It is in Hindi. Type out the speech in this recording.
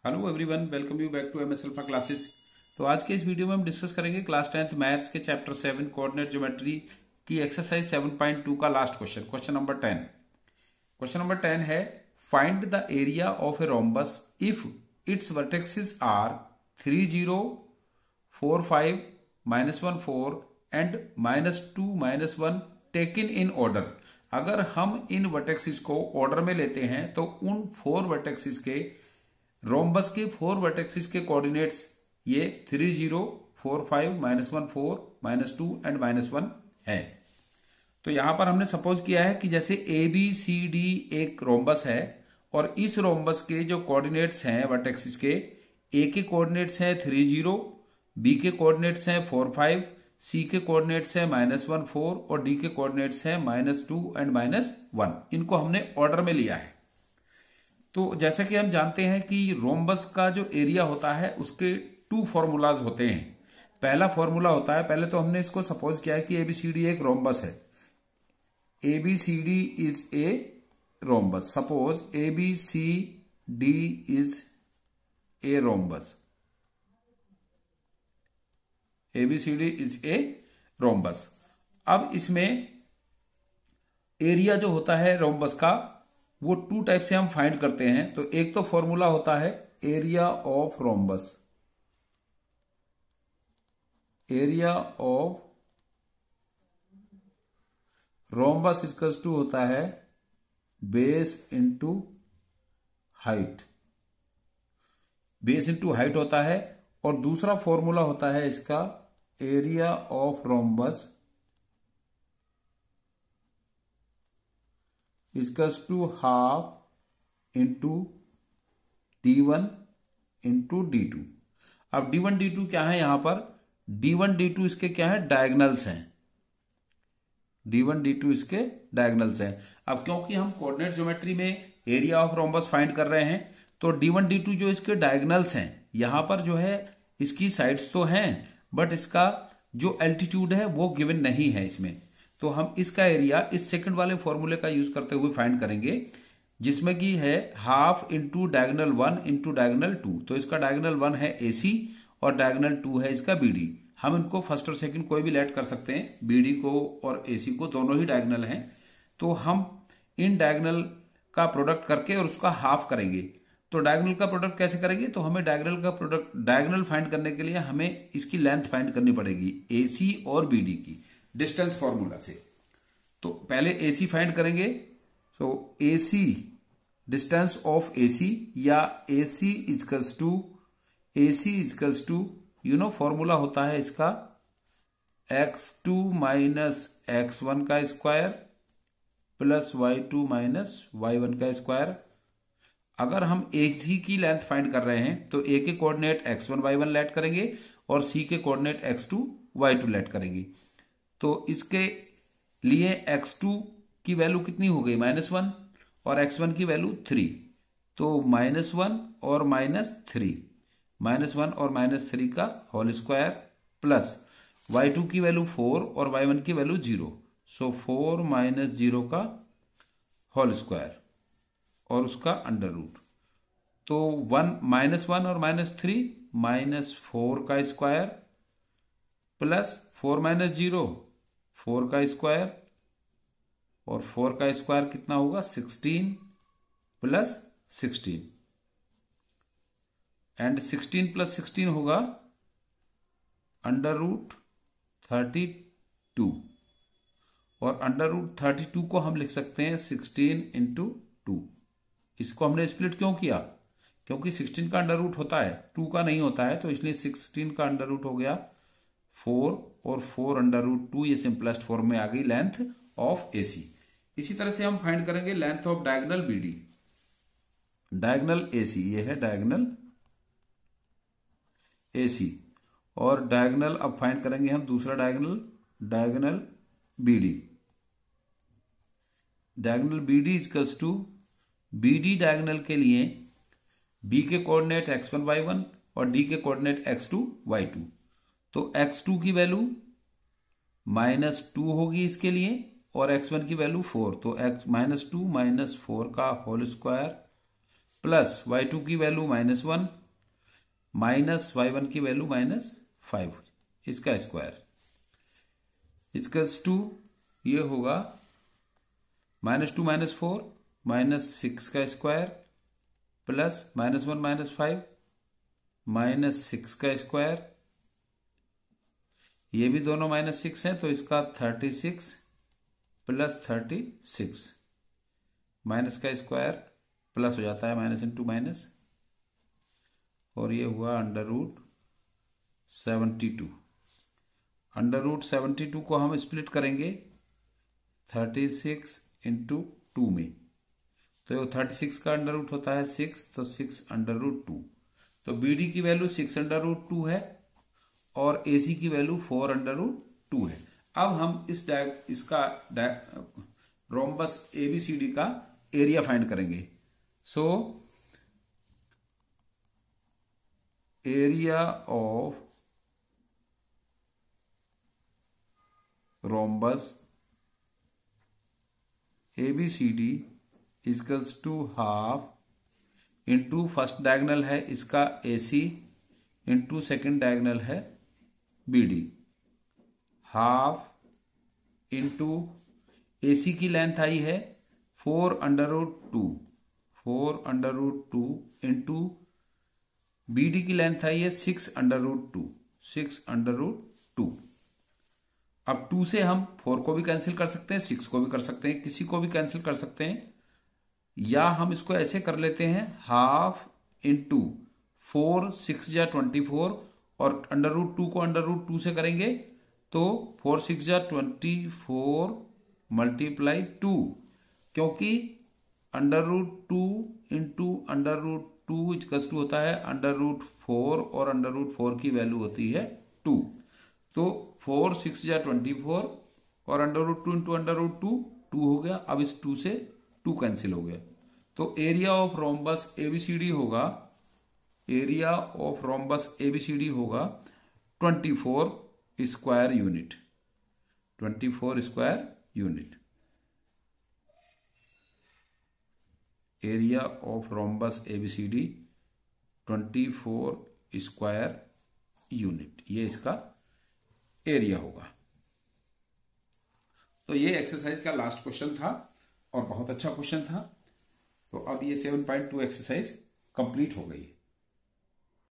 Hello everyone, welcome you back to MS alpha classes. तो आज के इस वीडियो में हम डिस्कस करेंगे क्लास 10th मैथ्स के चैप्टर 7 कोऑर्डिनेट ज्योमेट्री की एक्सरसाइज 7.2 का last question, question number 10। Question number 10 है find the area of a rhombus if its vertexes are 3 0 4 5 -1 4 and -2 -1 taken in order. अगर हम इन वर्टेक्सेस को ऑर्डर में लेते हैं तो उन 4 वर्टेक्सेस के रोम्बस के 4 वर्टेक्सेस के कोऑर्डिनेट्स ये 3 0 4 5 -1 4 -2 एंड -1 है। तो यहां पर हमने सपोज किया है कि जैसे ए बी सी डी एक रोम्बस है और इस रोम्बस के जो कोऑर्डिनेट्स हैं वर्टेक्सेस के, ए के कोऑर्डिनेट्स हैं 3 0, बी के कोऑर्डिनेट्स हैं 4 5, सी के कोऑर्डिनेट्स हैं -1 4 और डी के कोऑर्डिनेट्स हैं -2 एंड -1। इनको हमने ऑर्डर में लिया है। तो जैसा कि हम जानते हैं कि रोम्बस का जो एरिया होता है उसके 2 फॉर्मूलाज होते हैं। पहला फॉर्मूला होता है, पहले तो हमने इसको सपोज किया है कि एबीसीडी एक रोम्बस है। ABCD is a rhombus. Suppose ABCD is a rhombus. ABCD is a rhombus. अब इसमें एरिया जो होता है रोम्बस का वो 2 टाइप से हम फाइंड करते हैं। तो एक तो फॉर्मूला होता है area of rhombus. Area of rhombus equals to होता है base into height. Base into height होता है। और दूसरा फॉर्मूला होता है इसका area of rhombus equals to half into D1 into D2। अब D1 D2 क्या है यहां पर? D1 D2 इसके क्या है? डायगनल्स हैं। D1 D2 इसके डायगनल्स हैं। अब क्योंकि हम कोऑर्डिनेट ज्योमेट्री में एरिया ऑफ रोम्बस फाइंड कर रहे हैं तो D1 D2 जो इसके डायगनल्स हैं, यहां पर जो है इसकी साइड्स तो हैं बट इसका जो एल्टीट्यूड है वो गिवन नहीं है इसमें। तो हम इसका एरिया इस सेकंड वाले फॉर्मूले का यूज करते हुए फाइंड करेंगे, जिसमें कि है half into diagonal 1 into diagonal 2। तो इसका डायगनल 1 है AC और डायगनल 2 है इसका BD। हम इनको फर्स्ट और सेकंड कोई भी लेट कर सकते हैं, BD को और AC को, दोनों ही डायगनल हैं। तो हम इन डायगनल का प्रोडक्ट करके और उसका हाफ करेंगे। तो डायगनल का प्रोडक्ट कैसे करेंगे? तो हमें डायगनल का प्रोडक्ट, डायगनल फाइंड करने के लिए हमें इसकी लेंथ फाइंड करनी पड़ेगी AC और BD की डिस्टेंस फॉर्मूला से। तो पहले AC फाइंड करेंगे। तो AC डिस्टेंस ऑफ AC या AC इक्वल्स टू फॉर्मूला होता है इसका x2 माइनस x1 का square plus y2 minus y1 का स्क्वायर। अगर हम AC की लेंथ फाइंड कर रहे हैं तो A के कोऑर्डिनेट x1 y1 लेट करेंगे और C के कोऑर्डिनेट x2 y2 लेट करेंगे। तो इसके लिए x2 की वैल्यू कितनी हो गई? -1 और x1 की वैल्यू 3। तो -1 और -3, -1 और -3 का होल स्क्वायर प्लस y2 की वैल्यू 4 और y1 की वैल्यू 0। सो 4 - 0 का होल स्क्वायर और उसका अंडर रूट। तो -1 और -3 -4 का स्क्वायर प्लस 4 - 0 4 का स्क्वायर और 4 का स्क्वायर कितना होगा? 16 प्लस 16 एंड 16 प्लस 16 होगा अंडर रूट 32। और अंडर रूट 32 को हम लिख सकते हैं 16 इंटू 2। इसको हमने स्प्लिट क्यों किया? क्योंकि 16 का अंडर रूट होता है, 2 का नहीं होता है। तो इसलिए 16 का अंडर रूट हो गया 4 और 4 अंडर रूट 2। ये सिंपलेस्ट फॉर्म में आ गई लेंथ ऑफ AC। इसी तरह से हम फाइंड करेंगे length of diagonal BD। Diagonal AC, ये है डायगोनल AC। और डायगोनल अब फाइंड करेंगे हम दूसरा diagonal, diagonal BD। Diagonal BD equals to BD diagonal के लिए B के कोऑर्डिनेट x1 y1 और D के कोऑर्डिनेट x2 y2। तो x2 की वैल्यू -2 होगी इसके लिए और x1 की वैल्यू 4। तो -2 - 4 का होल स्क्वायर प्लस y2 की वैल्यू -1 माइनस y1 की वैल्यू -5 इसका स्क्वायर इक्वल्स टू ये होगा -2 -4 -6 का स्क्वायर प्लस -1 -5 -6 का स्क्वायर, ये भी दोनों -6 हैं तो इसका 36 प्लस 36 माइनस का स्क्वायर प्लस हो जाता है माइनस इंटू माइनस, और ये हुआ √72। √72 को हम स्प्लिट करेंगे 36 इंटू 2 में, तो 36 का अंडर रूट होता है 6, तो 6√2। तो BD की वैल्यू 6√2 है और AC की वैल्यू 4√2 है। अब हम इसका रोम्बस ABCD का एरिया फाइंड करेंगे। So area of rhombus ABCD equals to half into first diagonal है इसका AC इंटू सेकेंड डायगोनल है BD, हाफ इंटू AC की लेंथ आई है 4√2 इंटू BD की लेंथ आई है 6√2। अब 2 से हम 4 को भी कैंसिल कर सकते हैं, 6 को भी कर सकते हैं, किसी को भी कैंसिल कर सकते हैं, या हम इसको ऐसे कर लेते हैं हाफ इंटू 4 6 या 24, और √2 को √2 से करेंगे तो 4 6 या 24 मल्टीप्लाई 2, क्योंकि √2 इंटू √2 इक्वल्स टू होता है √4 और √4 की वैल्यू होती है 2, तो 4 6 या 24 और √2 इंटू √2 2 हो गया। अब इस 2 से 2 कैंसिल हो गया, तो एरिया ऑफ रोम्बस ABCD होगा, एरिया ऑफ रोम्बस ABCD होगा 24 square unit, 24 square unit. Area of rhombus ABCD 24 square unit, ये इसका एरिया होगा। तो ये एक्सरसाइज का लास्ट क्वेश्चन था और बहुत अच्छा क्वेश्चन था। तो अब ये 7.2 एक्सरसाइज कंप्लीट हो गई।